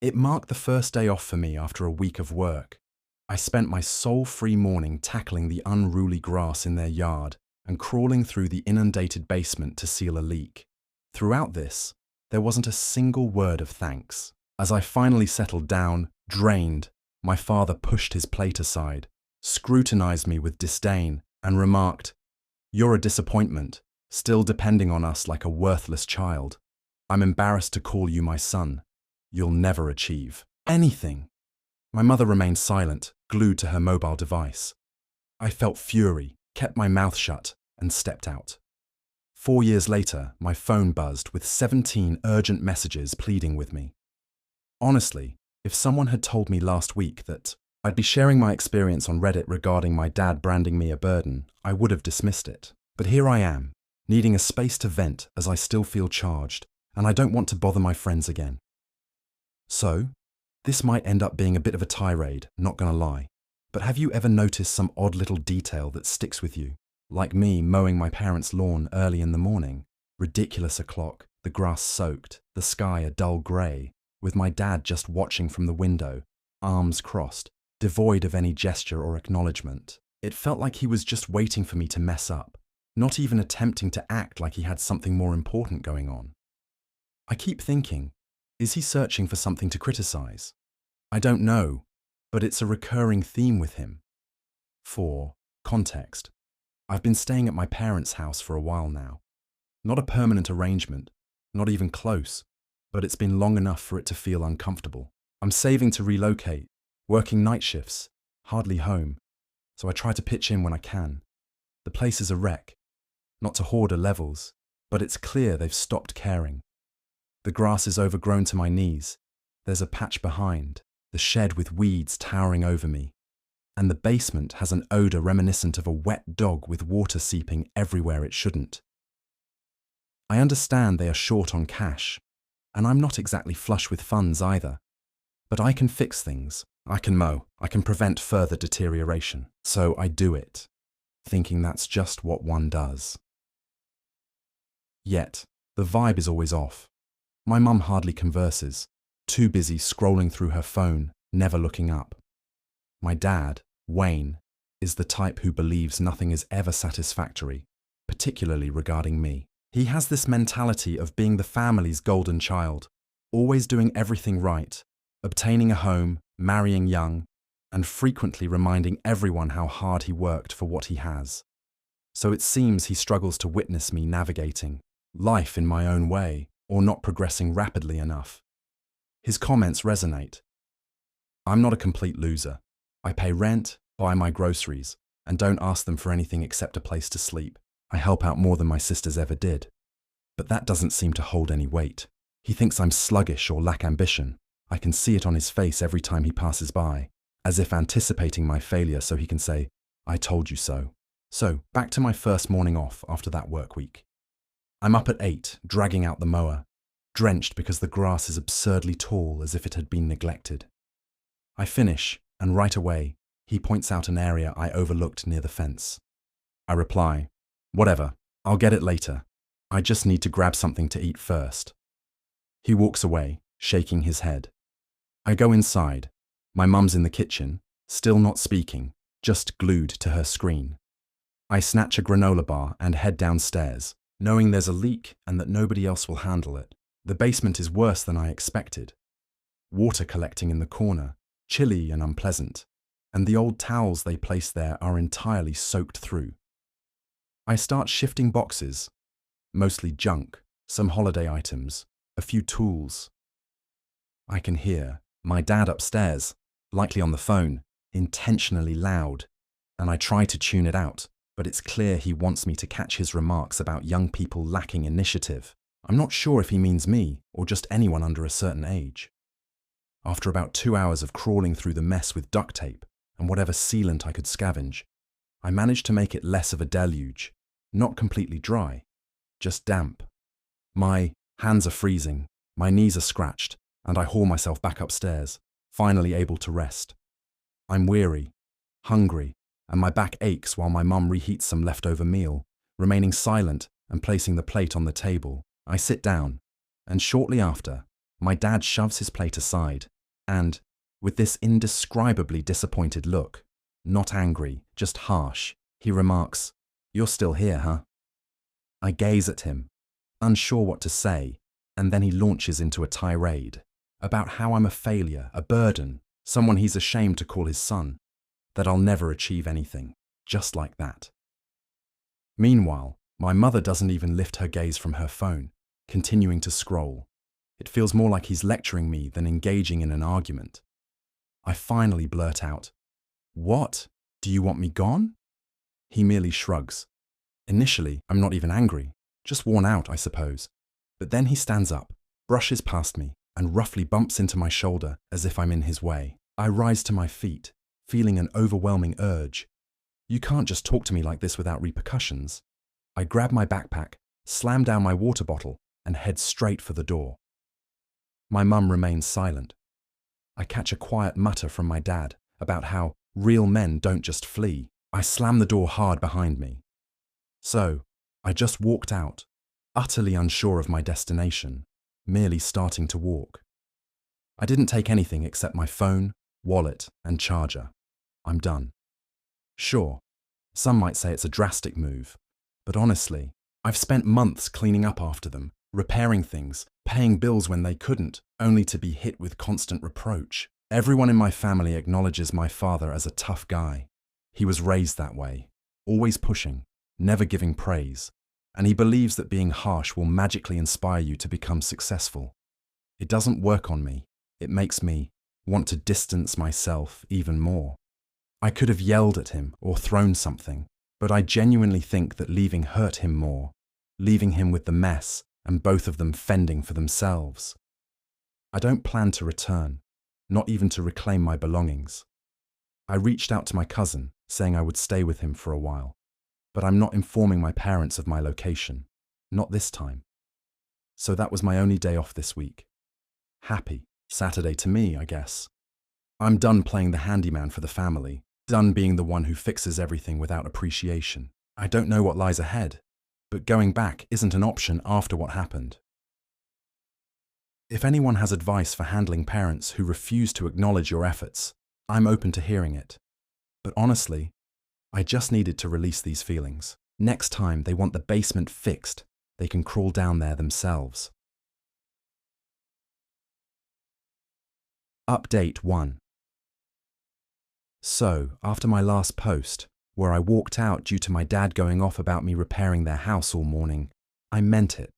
It marked the first day off for me after a week of work. I spent my soul-free morning tackling the unruly grass in their yard and crawling through the inundated basement to seal a leak. Throughout this, there wasn't a single word of thanks. As I finally settled down, drained, my father pushed his plate aside, scrutinized me with disdain, and remarked, "You're a disappointment, still depending on us like a worthless child. I'm embarrassed to call you my son. You'll never achieve anything." My mother remained silent, glued to her mobile device. I felt fury, kept my mouth shut, and stepped out. 4 years later, my phone buzzed with 17 urgent messages pleading with me. Honestly, if someone had told me last week that I'd be sharing my experience on Reddit regarding my dad branding me a burden, I would have dismissed it. But here I am, needing a space to vent as I still feel charged, and I don't want to bother my friends again. So, this might end up being a bit of a tirade, not gonna lie. But have you ever noticed some odd little detail that sticks with you? Like me mowing my parents' lawn early in the morning, ridiculous o'clock, the grass soaked, the sky a dull grey, with my dad just watching from the window, arms crossed, devoid of any gesture or acknowledgement. It felt like he was just waiting for me to mess up, not even attempting to act like he had something more important going on. I keep thinking, is he searching for something to criticize? I don't know, but it's a recurring theme with him. For context, I've been staying at my parents' house for a while now. Not a permanent arrangement, not even close, but it's been long enough for it to feel uncomfortable. I'm saving to relocate, working night shifts, hardly home, so I try to pitch in when I can. The place is a wreck, not to hoarder levels, but it's clear they've stopped caring. The grass is overgrown to my knees, there's a patch behind, the shed with weeds towering over me, and the basement has an odour reminiscent of a wet dog with water seeping everywhere it shouldn't. I understand they are short on cash, and I'm not exactly flush with funds either, but I can fix things. I can mow, I can prevent further deterioration, so I do it, thinking that's just what one does. Yet, the vibe is always off. My mum hardly converses, too busy scrolling through her phone, never looking up. My dad, Wayne, is the type who believes nothing is ever satisfactory, particularly regarding me. He has this mentality of being the family's golden child, always doing everything right, obtaining a home, marrying young, and frequently reminding everyone how hard he worked for what he has. So it seems he struggles to witness me navigating life in my own way, or not progressing rapidly enough. His comments resonate. I'm not a complete loser. I pay rent, buy my groceries, and don't ask them for anything except a place to sleep. I help out more than my sisters ever did. But that doesn't seem to hold any weight. He thinks I'm sluggish or lack ambition. I can see it on his face every time he passes by, as if anticipating my failure so he can say, "I told you so." So, back to my first morning off after that work week. I'm up at 8, dragging out the mower, drenched because the grass is absurdly tall as if it had been neglected. I finish, and right away, he points out an area I overlooked near the fence. I reply, "Whatever, I'll get it later. I just need to grab something to eat first." He walks away, shaking his head. I go inside. My mum's in the kitchen, still not speaking, just glued to her screen. I snatch a granola bar and head downstairs, knowing there's a leak and that nobody else will handle it. The basement is worse than I expected. Water collecting in the corner, chilly and unpleasant, and the old towels they place there are entirely soaked through. I start shifting boxes, mostly junk, some holiday items, a few tools. I can hear my dad upstairs, likely on the phone, intentionally loud, and I try to tune it out, but it's clear he wants me to catch his remarks about young people lacking initiative. I'm not sure if he means me or just anyone under a certain age. After about 2 hours of crawling through the mess with duct tape and whatever sealant I could scavenge, I managed to make it less of a deluge, not completely dry, just damp. My hands are freezing, my knees are scratched, and I haul myself back upstairs, finally able to rest. I'm weary, hungry, and my back aches while my mum reheats some leftover meal, remaining silent and placing the plate on the table. I sit down, and shortly after, My dad shoves his plate aside, and, with this indescribably disappointed look, not angry, just harsh, he remarks, "You're still here, huh?" I gaze at him, unsure what to say, and then he launches into a tirade about how I'm a failure, a burden, someone he's ashamed to call his son, that I'll never achieve anything, just like that. Meanwhile, my mother doesn't even lift her gaze from her phone, continuing to scroll. It feels more like he's lecturing me than engaging in an argument. I finally blurt out, "What? Do you want me gone?" He merely shrugs. Initially, I'm not even angry, just worn out, I suppose. But then he stands up, brushes past me, and roughly bumps into my shoulder as if I'm in his way. I rise to my feet, feeling an overwhelming urge. You can't just talk to me like this without repercussions. I grab my backpack, slam down my water bottle, and head straight for the door. My mum remains silent. I catch a quiet mutter from my dad about how real men don't just flee. I slam the door hard behind me. So, I just walked out, utterly unsure of my destination, merely starting to walk. I didn't take anything except my phone, wallet, and charger. I'm done. Sure, some might say it's a drastic move, but honestly, I've spent months cleaning up after them, repairing things, paying bills when they couldn't, only to be hit with constant reproach. Everyone in my family acknowledges my father as a tough guy. He was raised that way, always pushing, never giving praise, and he believes that being harsh will magically inspire you to become successful. It doesn't work on me. It makes me want to distance myself even more. I could have yelled at him or thrown something, but I genuinely think that leaving hurt him more, leaving him with the mess and both of them fending for themselves. I don't plan to return, not even to reclaim my belongings. I reached out to my cousin, saying I would stay with him for a while, but I'm not informing my parents of my location, not this time. So that was my only day off this week. Happy Saturday to me, I guess. I'm done playing the handyman for the family, done being the one who fixes everything without appreciation. I don't know what lies ahead, but going back isn't an option after what happened. If anyone has advice for handling parents who refuse to acknowledge your efforts, I'm open to hearing it. But honestly, I just needed to release these feelings. Next time they want the basement fixed, they can crawl down there themselves. Update 1. So, after my last post, where I walked out due to my dad going off about me repairing their house all morning, I meant it.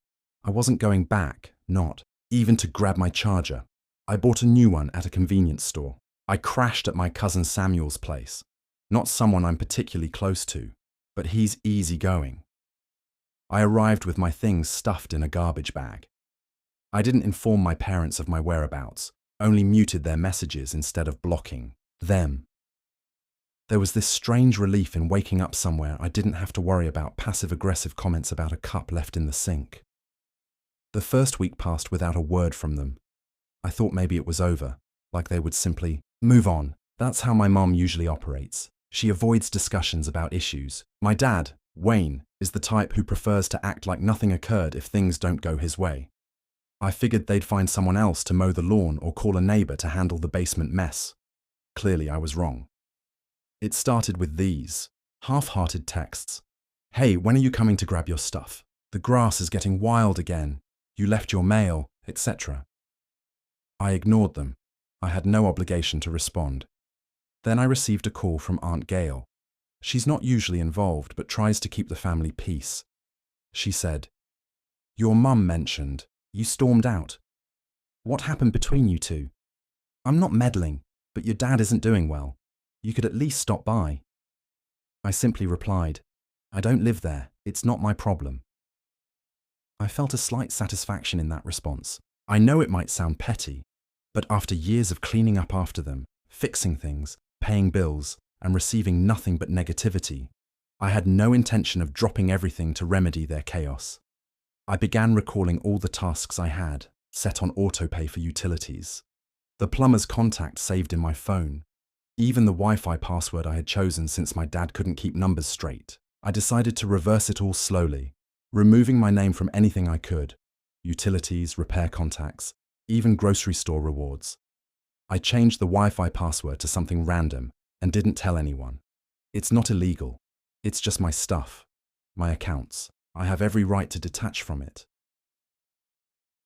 I wasn't going back, not even to grab my charger. I bought a new one at a convenience store. I crashed at my cousin Samuel's place. Not someone I'm particularly close to, but he's easygoing. I arrived with my things stuffed in a garbage bag. I didn't inform my parents of my whereabouts, only muted their messages instead of blocking them. There was this strange relief in waking up somewhere I didn't have to worry about passive-aggressive comments about a cup left in the sink. The first week passed without a word from them. I thought maybe it was over, like they would simply move on. That's how my mom usually operates. She avoids discussions about issues. My dad, Wayne, is the type who prefers to act like nothing occurred if things don't go his way. I figured they'd find someone else to mow the lawn or call a neighbor to handle the basement mess. Clearly I was wrong. It started with these half-hearted texts. "Hey, when are you coming to grab your stuff? The grass is getting wild again. You left your mail," etc. I ignored them. I had no obligation to respond. Then I received a call from Aunt Gail. She's not usually involved, but tries to keep the family peace. She said, "Your mum mentioned you stormed out. What happened between you two? I'm not meddling, but your dad isn't doing well. You could at least stop by." I simply replied, "I don't live there. It's not my problem." I felt a slight satisfaction in that response. I know it might sound petty, but after years of cleaning up after them, fixing things, paying bills, and receiving nothing but negativity, I had no intention of dropping everything to remedy their chaos. I began recalling all the tasks I had, set on autopay for utilities. The plumber's contact saved in my phone. Even the Wi-Fi password I had chosen since my dad couldn't keep numbers straight. I decided to reverse it all slowly, removing my name from anything I could. Utilities, repair contacts, even grocery store rewards. I changed the Wi-Fi password to something random and didn't tell anyone. It's not illegal. It's just my stuff, my accounts. I have every right to detach from it.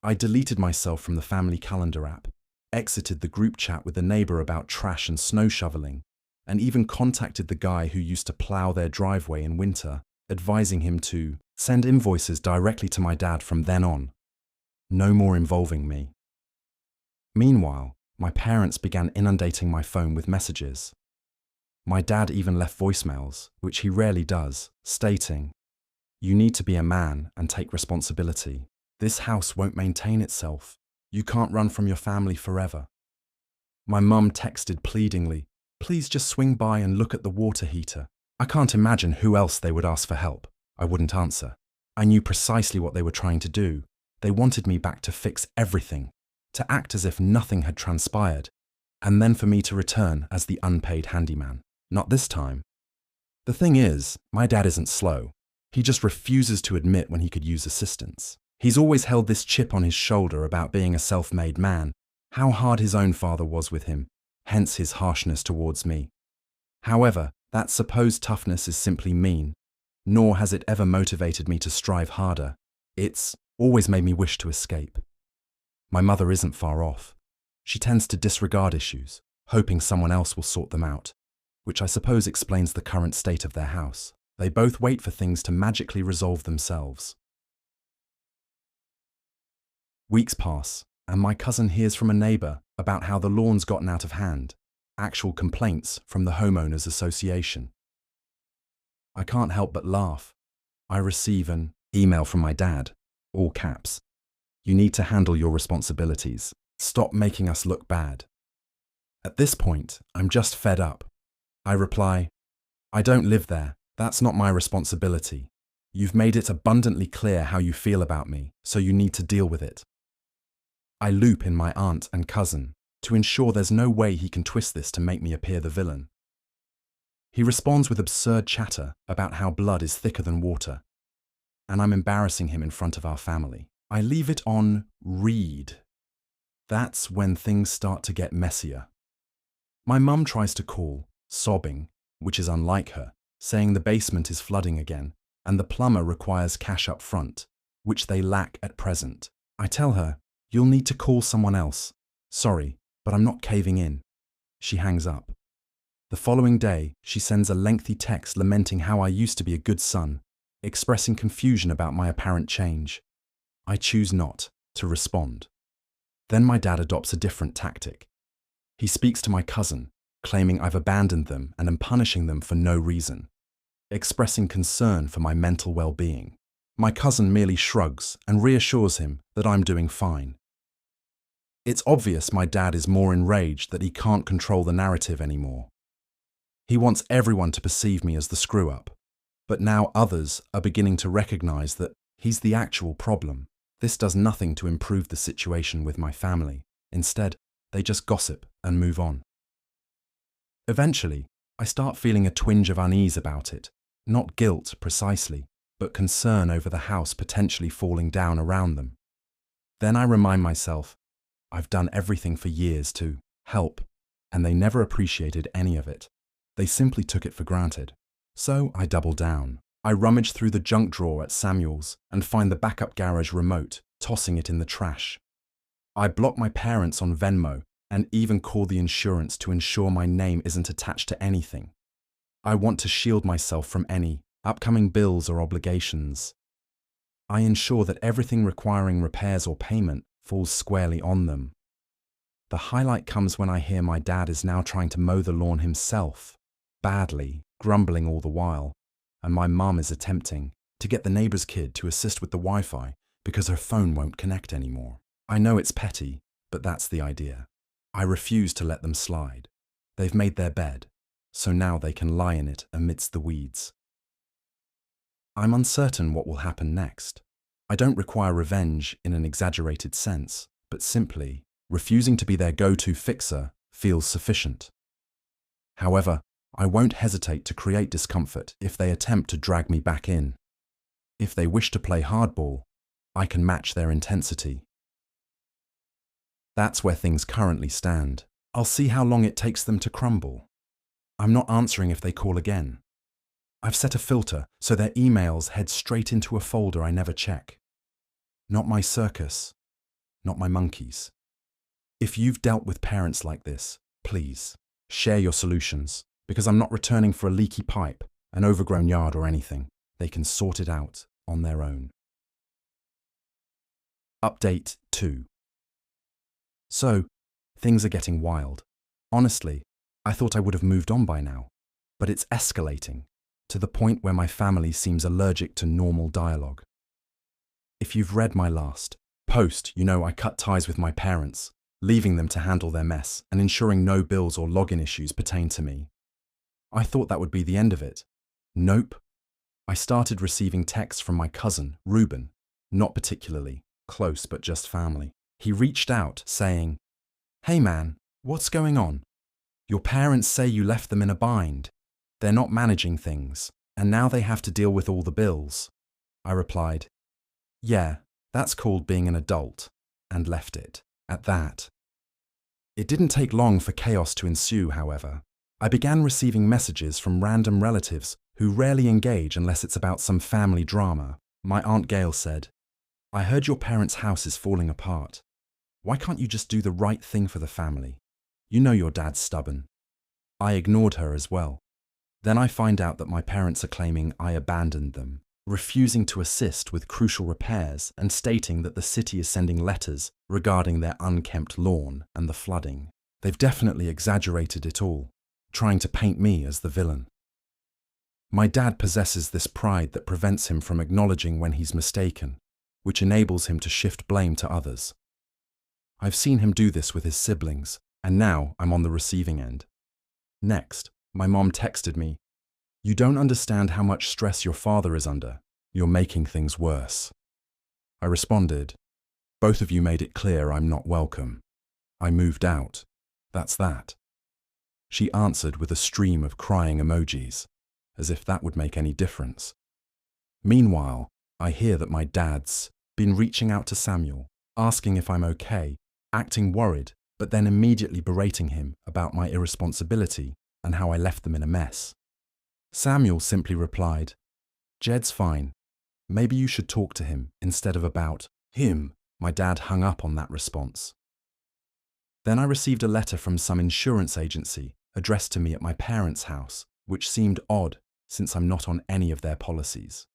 I deleted myself from the family calendar app, exited the group chat with a neighbor about trash and snow shoveling, and even contacted the guy who used to plow their driveway in winter, advising him to send invoices directly to my dad from then on. No more involving me. Meanwhile, my parents began inundating my phone with messages. My dad even left voicemails, which he rarely does, stating, "You need to be a man and take responsibility. This house won't maintain itself. You can't run from your family forever." My mum texted pleadingly, "Please just swing by and look at the water heater." I can't imagine who else they would ask for help. I wouldn't answer. I knew precisely what they were trying to do. They wanted me back to fix everything, to act as if nothing had transpired, and then for me to return as the unpaid handyman. Not this time. The thing is, my dad isn't slow. He just refuses to admit when he could use assistance. He's always held this chip on his shoulder about being a self-made man, how hard his own father was with him, hence his harshness towards me. However, that supposed toughness is simply mean, nor has it ever motivated me to strive harder. It's always made me wish to escape. My mother isn't far off. She tends to disregard issues, hoping someone else will sort them out, which I suppose explains the current state of their house. They both wait for things to magically resolve themselves. Weeks pass, and my cousin hears from a neighbor about how the lawn's gotten out of hand, actual complaints from the homeowners association. I can't help but laugh. I receive an email from my dad, all caps. "You need to handle your responsibilities. Stop making us look bad." At this point, I'm just fed up. I reply, "I don't live there. That's not my responsibility. You've made it abundantly clear how you feel about me, so you need to deal with it." I loop in my aunt and cousin to ensure there's no way he can twist this to make me appear the villain. He responds with absurd chatter about how blood is thicker than water, and I'm embarrassing him in front of our family. I leave it on read. That's when things start to get messier. My mum tries to call, sobbing, which is unlike her, saying the basement is flooding again, and the plumber requires cash up front, which they lack at present. I tell her, "You'll need to call someone else. Sorry, but I'm not caving in." She hangs up. The following day, she sends a lengthy text lamenting how I used to be a good son, expressing confusion about my apparent change. I choose not to respond. Then my dad adopts a different tactic. He speaks to my cousin, claiming I've abandoned them and am punishing them for no reason, expressing concern for my mental well-being. My cousin merely shrugs and reassures him that I'm doing fine. It's obvious my dad is more enraged that he can't control the narrative anymore. He wants everyone to perceive me as the screw-up, but now others are beginning to recognize that he's the actual problem. This does nothing to improve the situation with my family. Instead, they just gossip and move on. Eventually, I start feeling a twinge of unease about it, not guilt precisely, but concern over the house potentially falling down around them. Then I remind myself, I've done everything for years to help, and they never appreciated any of it. They simply took it for granted. So I double down. I rummage through the junk drawer at Samuel's and find the backup garage remote, tossing it in the trash. I block my parents on Venmo and even call the insurance to ensure my name isn't attached to anything. I want to shield myself from any upcoming bills or obligations. I ensure that everything requiring repairs or payment falls squarely on them. The highlight comes when I hear my dad is now trying to mow the lawn himself, badly, grumbling all the while, and my mum is attempting to get the neighbor's kid to assist with the Wi-Fi because her phone won't connect anymore. I know it's petty, but that's the idea. I refuse to let them slide. They've made their bed, so now they can lie in it amidst the weeds. I'm uncertain what will happen next. I don't require revenge in an exaggerated sense, but simply refusing to be their go-to fixer feels sufficient. However, I won't hesitate to create discomfort if they attempt to drag me back in. If they wish to play hardball, I can match their intensity. That's where things currently stand. I'll see how long it takes them to crumble. I'm not answering if they call again. I've set a filter so their emails head straight into a folder I never check. Not my circus, not my monkeys. If you've dealt with parents like this, please share your solutions, because I'm not returning for a leaky pipe, an overgrown yard or anything. They can sort it out on their own. Update 2. So, things are getting wild. Honestly, I thought I would have moved on by now, but it's escalating to the point where my family seems allergic to normal dialogue. If you've read my last post, you know I cut ties with my parents, leaving them to handle their mess and ensuring no bills or login issues pertain to me. I thought that would be the end of it. Nope. I started receiving texts from my cousin, Ruben, not particularly close but just family. He reached out saying, "Hey man, what's going on? Your parents say you left them in a bind. They're not managing things, and now they have to deal with all the bills." I replied, "Yeah, that's called being an adult," and left it at that. It didn't take long for chaos to ensue, however. I began receiving messages from random relatives who rarely engage unless it's about some family drama. My Aunt Gail said, "I heard your parents' house is falling apart. Why can't you just do the right thing for the family? You know your dad's stubborn." I ignored her as well. Then I find out that my parents are claiming I abandoned them, refusing to assist with crucial repairs and stating that the city is sending letters regarding their unkempt lawn and the flooding. They've definitely exaggerated it all, trying to paint me as the villain. My dad possesses this pride that prevents him from acknowledging when he's mistaken, which enables him to shift blame to others. I've seen him do this with his siblings, and now I'm on the receiving end. Next, my mom texted me, "You don't understand how much stress your father is under. You're making things worse." I responded, "Both of you made it clear I'm not welcome. I moved out. That's that." She answered with a stream of crying emojis, as if that would make any difference. Meanwhile, I hear that my dad's been reaching out to Samuel, asking if I'm okay, acting worried, but then immediately berating him about my irresponsibility and how I left them in a mess. Samuel simply replied, "Jed's fine. Maybe you should talk to him instead of about him." My dad hung up on that response. Then I received a letter from some insurance agency addressed to me at my parents' house, which seemed odd since I'm not on any of their policies.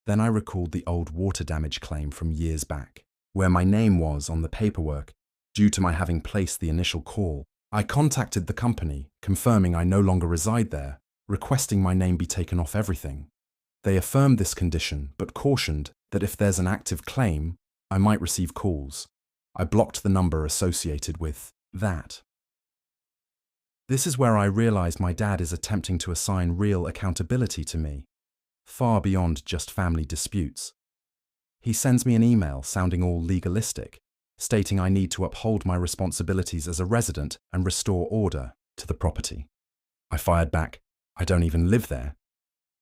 Then I recalled the old water damage claim from years back, where my name was on the paperwork due to my having placed the initial call. I contacted the company, confirming I no longer reside there, requesting my name be taken off everything. They affirmed this condition, but cautioned that if there's an active claim, I might receive calls. I blocked the number associated with that. This is where I realized my dad is attempting to assign real accountability to me, far beyond just family disputes. He sends me an email sounding all legalistic, stating I need to uphold my responsibilities as a resident and restore order to the property. I fired back, "I don't even live there,"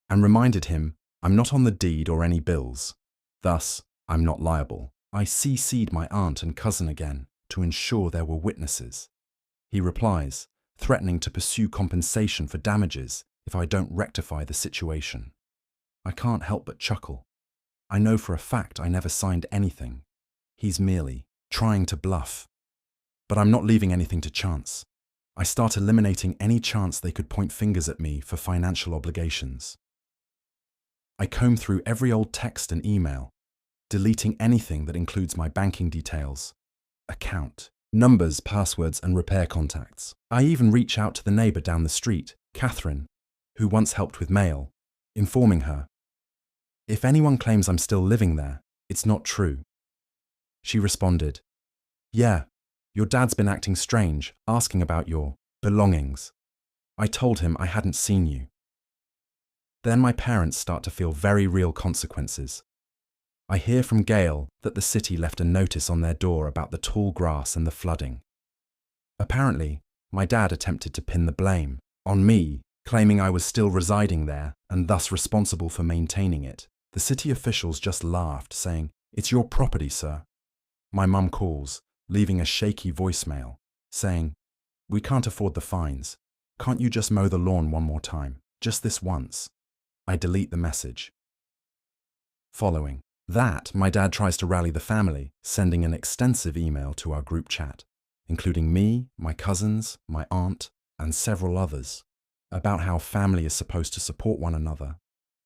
and reminded him I'm not on the deed or any bills. Thus, I'm not liable. I CC'd my aunt and cousin again to ensure there were witnesses. He replies, threatening to pursue compensation for damages if I don't rectify the situation. I can't help but chuckle. I know for a fact I never signed anything. He's merely trying to bluff. But I'm not leaving anything to chance. I start eliminating any chance they could point fingers at me for financial obligations. I comb through every old text and email, deleting anything that includes my banking details, account, numbers, passwords, and repair contacts. I even reach out to the neighbour down the street, Catherine, who once helped with mail, informing her, "If anyone claims I'm still living there, it's not true." She responded, "Yeah, your dad's been acting strange, asking about your belongings." I told him I hadn't seen you. Then my parents start to feel very real consequences. I hear from Gail that the city left a notice on their door about the tall grass and the flooding. Apparently, my dad attempted to pin the blame on me, claiming I was still residing there and thus responsible for maintaining it. The city officials just laughed, saying, "It's your property, sir." My mum calls, leaving a shaky voicemail saying, "We can't afford the fines. Can't you just mow the lawn one more time? Just this once." I delete the message. Following that, my dad tries to rally the family, sending an extensive email to our group chat, including me, my cousins, my aunt, and several others, about how family is supposed to support one another.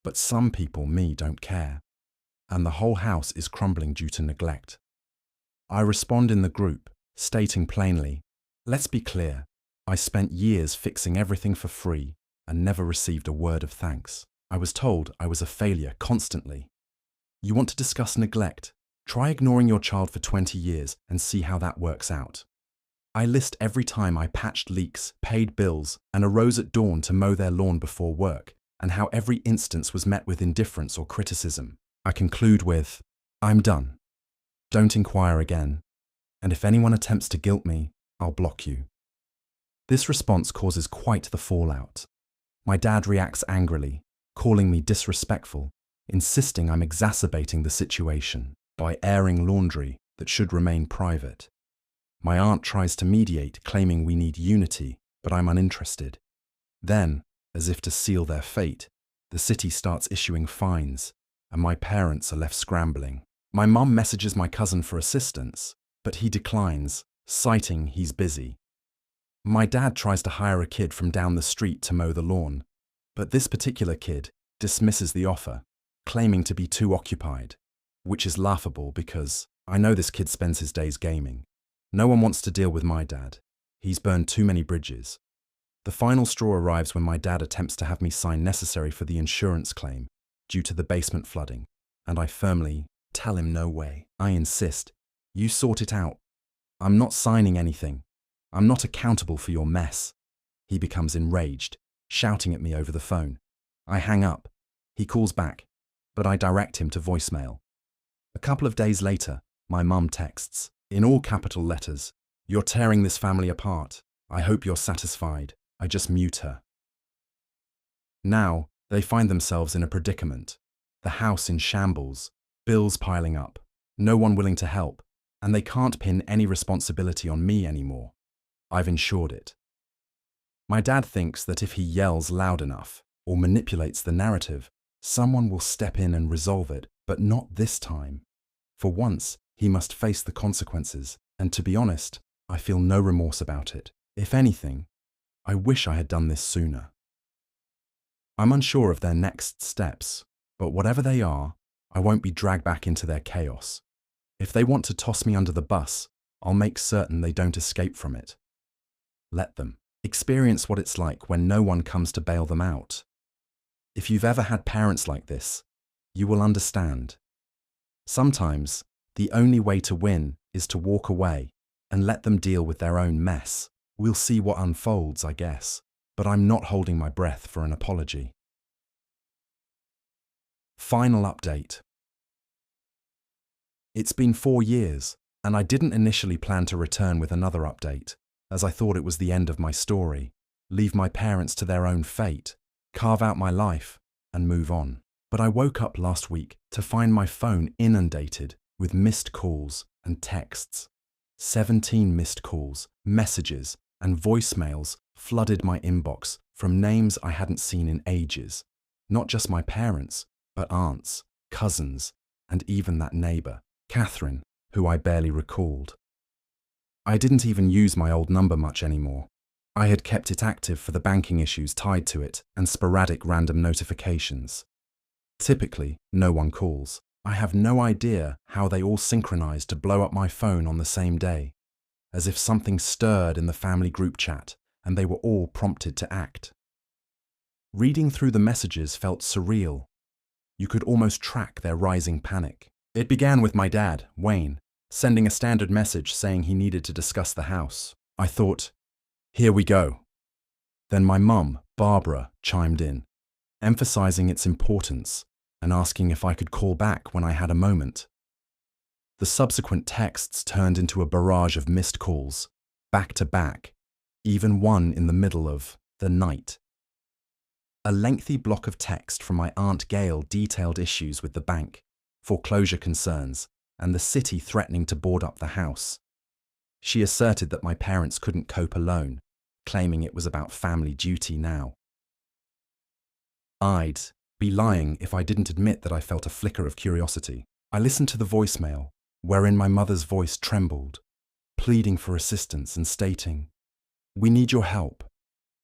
But some people, me, don't care, and the whole house is crumbling due to neglect. I respond in the group, stating plainly, "Let's be clear, I spent years fixing everything for free and never received a word of thanks. I was told I was a failure constantly. You want to discuss neglect? Try ignoring your child for 20 years and see how that works out." I list every time I patched leaks, paid bills, and arose at dawn to mow their lawn before work, and how every instance was met with indifference or criticism. I conclude with, "I'm done. Don't inquire again, and if anyone attempts to guilt me, I'll block you." This response causes quite the fallout. My dad reacts angrily, calling me disrespectful, insisting I'm exacerbating the situation by airing laundry that should remain private. My aunt tries to mediate, claiming we need unity, but I'm uninterested. Then, as if to seal their fate, the city starts issuing fines, and my parents are left scrambling. My mum messages my cousin for assistance, but he declines, citing he's busy. My dad tries to hire a kid from down the street to mow the lawn, but this particular kid dismisses the offer, claiming to be too occupied, which is laughable because I know this kid spends his days gaming. No one wants to deal with my dad. He's burned too many bridges. The final straw arrives when my dad attempts to have me sign necessary for the insurance claim due to the basement flooding, and I firmly tell him no way. I insist, "You sort it out. I'm not signing anything. I'm not accountable for your mess." He becomes enraged, shouting at me over the phone. I hang up. He calls back, but I direct him to voicemail. A couple of days later, my mum texts, in all capital letters, "You're tearing this family apart. I hope you're satisfied." I just mute her. Now, they find themselves in a predicament. The house in shambles, bills piling up, no one willing to help, and they can't pin any responsibility on me anymore. I've insured it. My dad thinks that if he yells loud enough or manipulates the narrative, someone will step in and resolve it, but not this time. For once, he must face the consequences, and to be honest, I feel no remorse about it. If anything, I wish I had done this sooner. I'm unsure of their next steps, but whatever they are, I won't be dragged back into their chaos. If they want to toss me under the bus, I'll make certain they don't escape from it. Let them experience what it's like when no one comes to bail them out. If you've ever had parents like this, you will understand. Sometimes, the only way to win is to walk away and let them deal with their own mess. We'll see what unfolds, I guess, but I'm not holding my breath for an apology. Final update. It's been 4 years, and I didn't initially plan to return with another update, as I thought it was the end of my story, leave my parents to their own fate, carve out my life, and move on. But I woke up last week to find my phone inundated with missed calls and texts. 17 missed calls, messages, and voicemails flooded my inbox from names I hadn't seen in ages. Not just my parents, but aunts, cousins, and even that neighbour, Catherine, who I barely recalled. I didn't even use my old number much anymore. I had kept it active for the banking issues tied to it and sporadic random notifications. Typically, no one calls. I have no idea how they all synchronized to blow up my phone on the same day, as if something stirred in the family group chat and they were all prompted to act. Reading through the messages felt surreal. You could almost track their rising panic. It began with my dad, Wayne, sending a standard message saying he needed to discuss the house. I thought, here we go. Then my mum, Barbara, chimed in, emphasizing its importance and asking if I could call back when I had a moment. The subsequent texts turned into a barrage of missed calls, back to back, even one in the middle of the night. A lengthy block of text from my Aunt Gail detailed issues with the bank, foreclosure concerns, and the city threatening to board up the house. She asserted that my parents couldn't cope alone, claiming it was about family duty now. I'd be lying if I didn't admit that I felt a flicker of curiosity. I listened to the voicemail, wherein my mother's voice trembled, pleading for assistance and stating, "We need your help.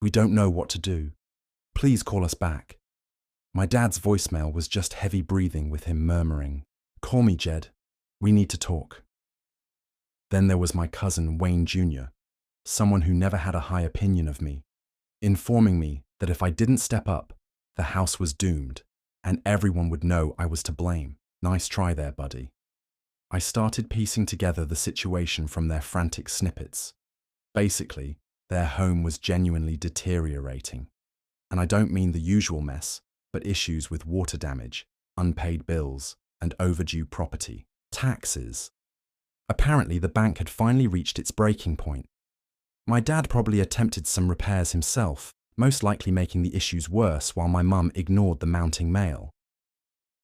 We don't know what to do. Please call us back." My dad's voicemail was just heavy breathing with him murmuring, "Call me, Jed. We need to talk." Then there was my cousin Wayne Jr., someone who never had a high opinion of me, informing me that if I didn't step up, the house was doomed, and everyone would know I was to blame. Nice try there, buddy. I started piecing together the situation from their frantic snippets. Basically, their home was genuinely deteriorating. And I don't mean the usual mess, but issues with water damage, unpaid bills, and overdue property taxes. Apparently, the bank had finally reached its breaking point. My dad probably attempted some repairs himself, most likely making the issues worse while my mum ignored the mounting mail.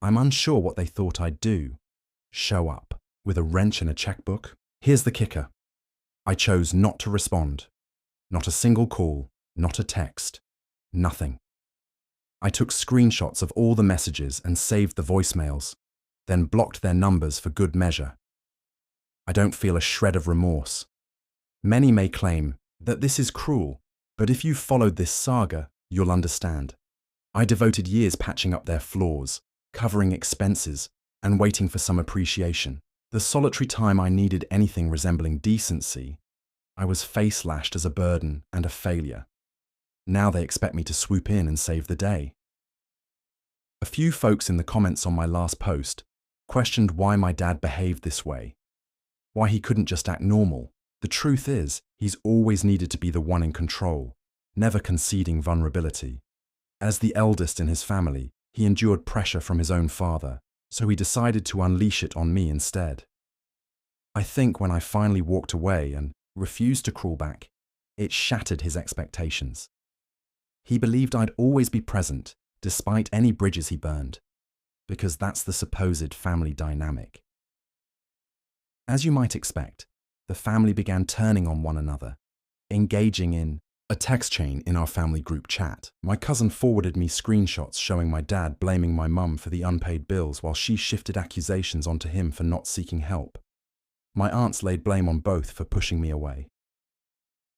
I'm unsure what they thought I'd do. Show up with a wrench and a checkbook? Here's the kicker. I chose not to respond. Not a single call, not a text, nothing. I took screenshots of all the messages and saved the voicemails, then blocked their numbers for good measure. I don't feel a shred of remorse. Many may claim that this is cruel, but if you've followed this saga, you'll understand. I devoted years patching up their flaws, covering expenses, and waiting for some appreciation. The solitary time I needed anything resembling decency, I was face-lashed as a burden and a failure. Now they expect me to swoop in and save the day. A few folks in the comments on my last post questioned why my dad behaved this way, why he couldn't just act normal. The truth is, he's always needed to be the one in control, never conceding vulnerability. As the eldest in his family, he endured pressure from his own father, so he decided to unleash it on me instead. I think when I finally walked away and refused to crawl back, it shattered his expectations. He believed I'd always be present, despite any bridges he burned, because that's the supposed family dynamic. As you might expect, the family began turning on one another, engaging in a text chain in our family group chat. My cousin forwarded me screenshots showing my dad blaming my mum for the unpaid bills while she shifted accusations onto him for not seeking help. My aunts laid blame on both for pushing me away.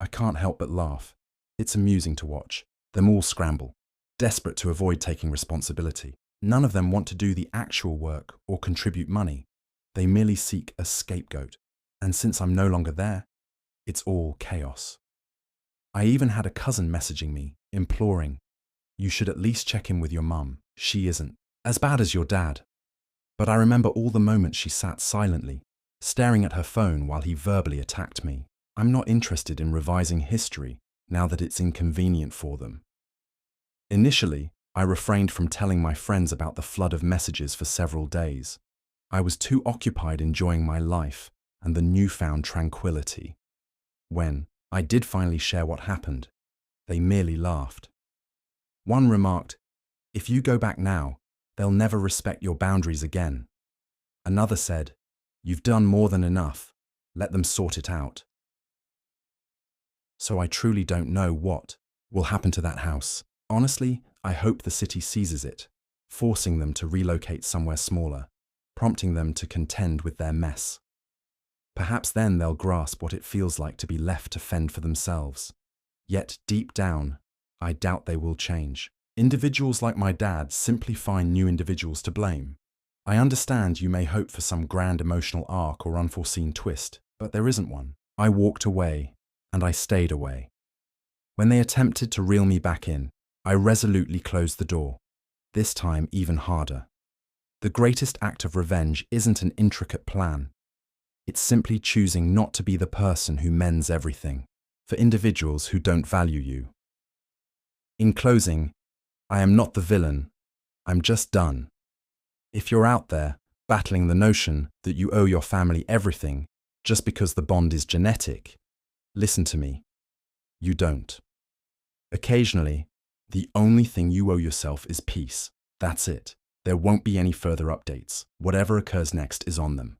I can't help but laugh. It's amusing to watch. Them all scramble, desperate to avoid taking responsibility. None of them want to do the actual work or contribute money. They merely seek a scapegoat. And since I'm no longer there, it's all chaos. I even had a cousin messaging me, imploring, "You should at least check in with your mum. She isn't as bad as your dad." But I remember all the moments she sat silently, staring at her phone while he verbally attacked me. I'm not interested in revising history now that it's inconvenient for them. Initially, I refrained from telling my friends about the flood of messages for several days. I was too occupied enjoying my life and the newfound tranquility. When I did finally share what happened, they merely laughed. One remarked, "If you go back now, they'll never respect your boundaries again." Another said, "You've done more than enough. Let them sort it out." So I truly don't know what will happen to that house. Honestly, I hope the city seizes it, forcing them to relocate somewhere smaller, prompting them to contend with their mess. Perhaps then they'll grasp what it feels like to be left to fend for themselves. Yet deep down, I doubt they will change. Individuals like my dad simply find new individuals to blame. I understand you may hope for some grand emotional arc or unforeseen twist, but there isn't one. I walked away, and I stayed away. When they attempted to reel me back in, I resolutely closed the door, this time even harder. The greatest act of revenge isn't an intricate plan. It's simply choosing not to be the person who mends everything, for individuals who don't value you. In closing, I am not the villain. I'm just done. If you're out there battling the notion that you owe your family everything just because the bond is genetic, listen to me. You don't. Occasionally, the only thing you owe yourself is peace. That's it. There won't be any further updates. Whatever occurs next is on them.